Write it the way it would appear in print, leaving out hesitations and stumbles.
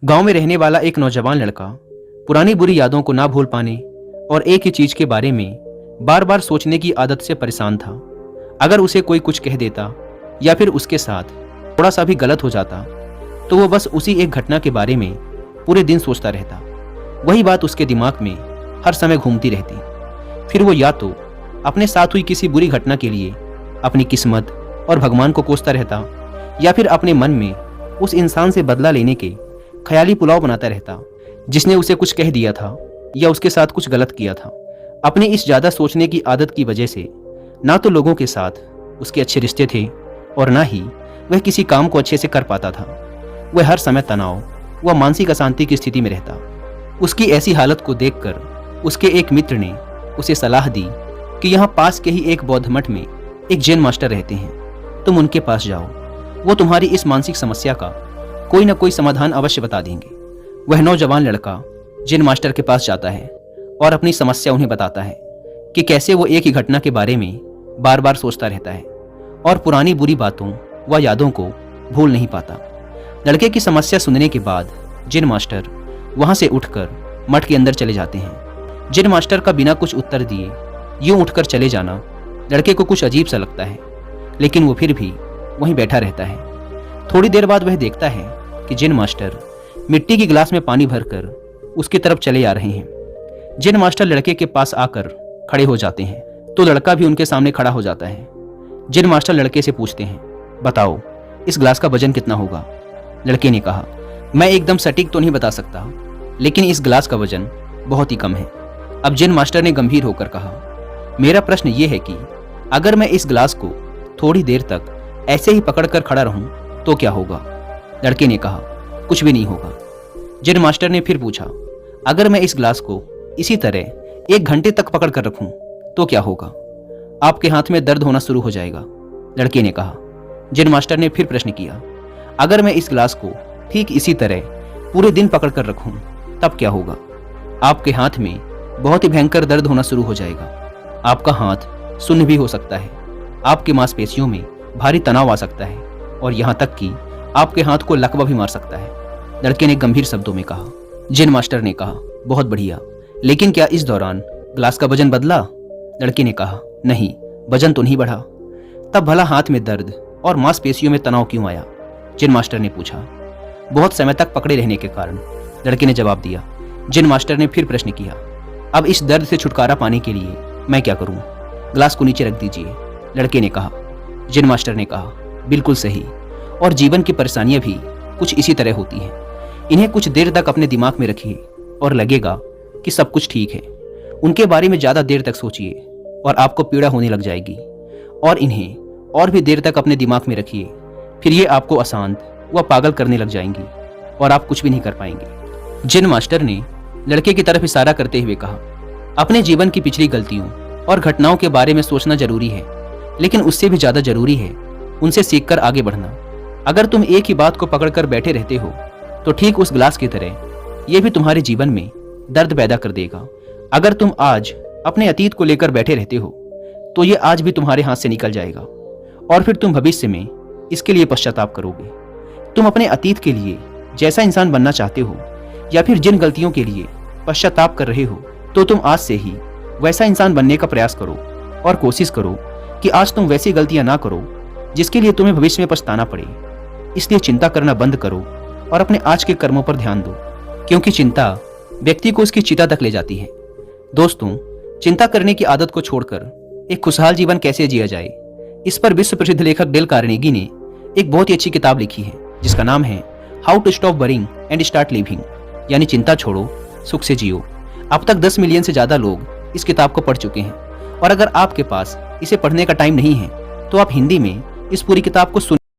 गांव में रहने वाला एक नौजवान लड़का पुरानी बुरी यादों को ना भूल पाने और एक ही चीज के बारे में बार बार सोचने की आदत से परेशान था। अगर उसे कोई कुछ कह देता या फिर उसके साथ थोड़ा सा भी गलत हो जाता तो वो बस उसी एक घटना के बारे में पूरे दिन सोचता रहता। वही बात उसके दिमाग में हर समय घूमती रहती। फिर वो या तो अपने साथ हुई किसी बुरी घटना के लिए अपनी किस्मत और भगवान को कोसता रहता या फिर अपने मन में उस इंसान से बदला लेने के ख्याली पुलाव बनाता रहता जिसने उसे कुछ कह दिया था या उसके साथ कुछ गलत किया था। अपनी इस ज़्यादा सोचने की आदत की वजह से ना तो लोगों के साथ उसके अच्छे रिश्ते थे और ना ही वह किसी काम को अच्छे से कर पाता था। वह हर समय तनाव व मानसिक अशांति की स्थिति में रहता। उसकी ऐसी हालत को देखकर उसके एक मित्र ने उसे सलाह दी कि यहाँ पास के ही एक बौद्ध मठ में एक जैन मास्टर रहते हैं, तुम उनके पास जाओ, वो तुम्हारी इस मानसिक समस्या का कोई ना कोई समाधान अवश्य बता देंगे। वह नौजवान लड़का जैन मास्टर के पास जाता है और अपनी समस्या उन्हें बताता है कि कैसे वो एक ही घटना के बारे में बार बार सोचता रहता है और पुरानी बुरी बातों व यादों को भूल नहीं पाता। लड़के की समस्या सुनने के बाद जैन मास्टर वहां से उठकर मठ के अंदर चले जाते हैं। जैन मास्टर का बिना कुछ उत्तर दिए यूं उठकर चले जाना लड़के को कुछ अजीब सा लगता है, लेकिन वो फिर भी वहीं बैठा रहता है। थोड़ी देर बाद वह देखता है कि जैन मास्टर मिट्टी की गिलास में पानी भरकर उसकी तरफ चले आ रहे हैं। जैन मास्टर लड़के के पास आकर खड़े हो जाते हैं तो लड़का भी उनके सामने खड़ा हो जाता है। जैन मास्टर लड़के से पूछते हैं, बताओ इस गिलास का वजन कितना होगा? लड़के ने कहा, मैं एकदम सटीक तो नहीं बता सकता, लेकिन इस गिलास का वजन बहुत ही कम है। अब जैन मास्टर ने गंभीर होकर कहा, मेरा प्रश्न ये है कि अगर मैं इस गिलास को थोड़ी देर तक ऐसे ही पकड़कर खड़ा रहूं तो क्या होगा? लड़के ने कहा, कुछ भी नहीं होगा। जैन मास्टर ने फिर पूछा, अगर मैं इस गिलास को इसी तरह 1 घंटे तक पकड़ कर रखूं तो क्या होगा? आपके हाथ में दर्द होना शुरू हो जाएगा। लड़के ने कहा। जैन मास्टर ने फिर प्रश्न किया, अगर मैं इस गिलास को ठीक इसी तरह पूरे दिन पकड़ कर रखूं तब क्या होगा? आपके हाथ में बहुत ही भयंकर दर्द होना शुरू हो जाएगा। आपका हाथ सुन्न भी हो सकता है, आपकी मांसपेशियों में भारी तनाव आ सकता है और यहाँ तक कि आपके हाथ को लकवा भी मार सकता है। लड़के ने गंभीर शब्दों में कहा। जैन मास्टर ने कहा, बहुत बढ़िया, लेकिन क्या इस दौरान ग्लास का वजन बदला? लड़के ने कहा, नहीं, वजन तो नहीं बढ़ा। तब भला हाथ में दर्द और मांसपेशियों में तनाव क्यों आया? जैन मास्टर ने पूछा। बहुत समय तक पकड़े रहने के कारण, लड़के ने जवाब दिया। जैन मास्टर ने फिर प्रश्न किया, अब इस दर्द से छुटकारा पाने के लिए मैं क्या करूं? ग्लास को नीचे रख दीजिए। लड़के ने कहा। जैन मास्टर ने कहा, बिल्कुल सही, और जीवन की परेशानियां भी कुछ इसी तरह होती हैं। इन्हें कुछ देर तक अपने दिमाग में रखिए और लगेगा कि सब कुछ ठीक है। उनके बारे में ज़्यादा देर तक सोचिए और आपको पीड़ा होने लग जाएगी, और इन्हें और भी देर तक अपने दिमाग में रखिए, फिर ये आपको अशांत व पागल करने लग जाएंगी और आप कुछ भी नहीं कर पाएंगे। जैन मास्टर ने लड़के की तरफ इशारा करते हुए कहा, अपने जीवन की पिछली गलतियों और घटनाओं के बारे में सोचना जरूरी है, लेकिन उससे भी ज़्यादा जरूरी है उनसे सीखकर आगे बढ़ना। अगर तुम एक ही बात को पकड़कर बैठे रहते हो तो ठीक उस गिलास की तरह ये भी तुम्हारे जीवन में दर्द पैदा कर देगा। अगर तुम आज अपने अतीत को लेकर बैठे रहते हो तो ये आज भी तुम्हारे हाथ से निकल जाएगा और फिर तुम भविष्य में इसके लिए पश्चाताप करोगे। तुम अपने अतीत के लिए जैसा इंसान बनना चाहते हो या फिर जिन गलतियों के लिए पश्चाताप कर रहे हो तो तुम आज से ही वैसा इंसान बनने का प्रयास करो और कोशिश करो कि आज तुम वैसी गलतियां ना करो जिसके लिए तुम्हें भविष्य में पछताना पड़े। इसलिए चिंता करना बंद करो और अपने आज के कर्मों पर ध्यान दो, क्योंकि चिंता व्यक्ति को उसकी चिता तक ले जाती है। दोस्तों, चिंता करने की आदत को छोड़कर एक खुशहाल जीवन कैसे जिया जाए, इस पर विश्व प्रसिद्ध लेखक डेल कार्नेगी ने एक बहुत ही अच्छी किताब लिखी है जिसका नाम है how to stop worrying and start living, यानी चिंता छोड़ो सुख से जियो। अब तक 10 मिलियन से ज्यादा लोग इस किताब को पढ़ चुके हैं, और अगर आपके पास इसे पढ़ने का टाइम नहीं है तो आप हिंदी में इस पूरी किताब को सुन